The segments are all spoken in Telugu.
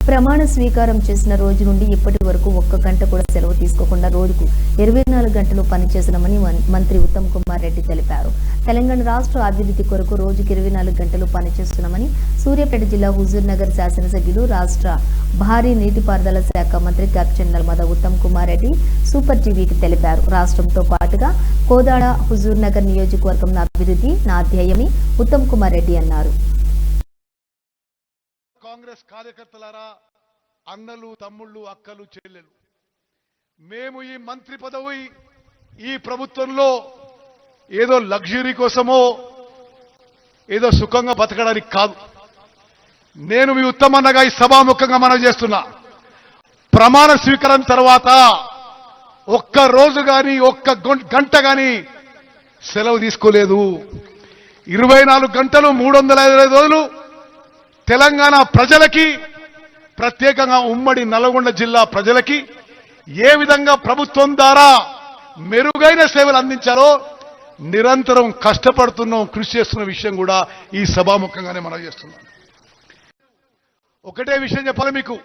ప్రమాణ స్వీకారం చేసిన రోజు నుండి ఇప్పటి వరకు ఒక్క గంట కూడా సెలవు తీసుకోకుండా రోజుకు 24 గంటలు పనిచేస్తున్నామని మంత్రి ఉత్తమ్ కుమార్ రెడ్డి తెలిపారు. తెలంగాణ రాష్ట్ర అభివృద్ధి కొరకు రోజుకు 24 గంటలు పనిచేస్తున్నామని సూర్యాపేట జిల్లా హుజూర్ నగర్ శాసనసభ్యులు రాష్ట్ర భారీ నీటిపారుదల శాఖ మంత్రి కెప్టెన్ నల్మద ఉత్తమ్ కుమార్ రెడ్డి సూపర్ టీవీకి తెలిపారు. రాష్ట్రంతో పాటుగా కోదాడ హుజూర్ నగర్ నియోజకవర్గం అభివృద్ధి నా ధ్యేయమని ఉత్తమ్ కుమార్ రెడ్డి అన్నారు. కాంగ్రెస్ కార్యకర్తలారా, అన్నలు, తమ్ముళ్ళు, అక్కలు, చెల్లెలు, మేము ఈ మంత్రి పదవి ఈ ప్రభుత్వంలో ఏదో లగ్జరీ కోసమో ఏదో సుఖంగా బతకడానికి కాదు. నేను మీ ఉత్తమన్నగా ఈ సభాముఖంగా మనం చేస్తున్నా. ప్రమాణ స్వీకారం తర్వాత ఒక్క రోజు గాని ఒక్క గంట గాని సెలవు తీసుకోలేదు. 24 గంటలు 365 రోజులు తెలంగాణ ప్రజలకి, ప్రత్యేకంగా ఉమ్మడి నల్గొండ జిల్లా ప్రజలకి ఏ విధంగా ప్రభుత్వం ద్వారా మెరుగైన సేవలు అందించాలో నిరంతరం కష్టపడుతున్నాం, కృషి చేస్తున్న విషయం కూడా ఈ సభాముఖంగానే మనం చేస్తున్నాం. ఒకటే విషయం చెప్పాలి మీకు,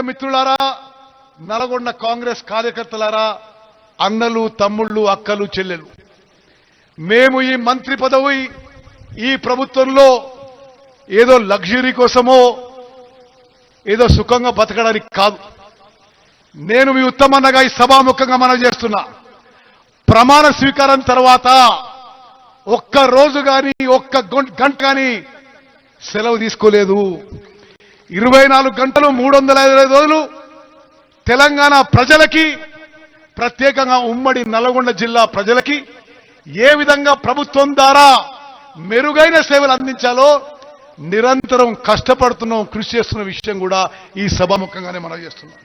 మిత్రులారా, నల్గొండ కాంగ్రెస్ కార్యకర్తలారా, అన్నలు, తమ్ముళ్ళు, అక్కలు, చెల్లెలు, మేము ఈ మంత్రి పదవి ఈ ప్రభుత్వంలో ఏదో లగ్జరీ కోసమో ఏదో సుఖంగా బతకడానికి కాదు. నేను మీ ఉత్తమన్నగా ఈ సభాముఖంగా మనం చేస్తున్నా. ప్రమాణ స్వీకారం తర్వాత ఒక్క రోజు గాని ఒక్క గంట గాని సెలవు తీసుకోలేదు. 24 గంటలు 365 రోజులు తెలంగాణ ప్రజలకి, ప్రత్యేకంగా ఉమ్మడి నల్గొండ జిల్లా ప్రజలకి ఏ విధంగా ప్రభుత్వం ద్వారా మెరుగైన సేవలు అందించాలో నిరంతరం కష్టపడుతున్నాం, కృషి చేస్తున్న విషయం కూడా ఈ సభాముఖంగానే మనం చేస్తున్నాం.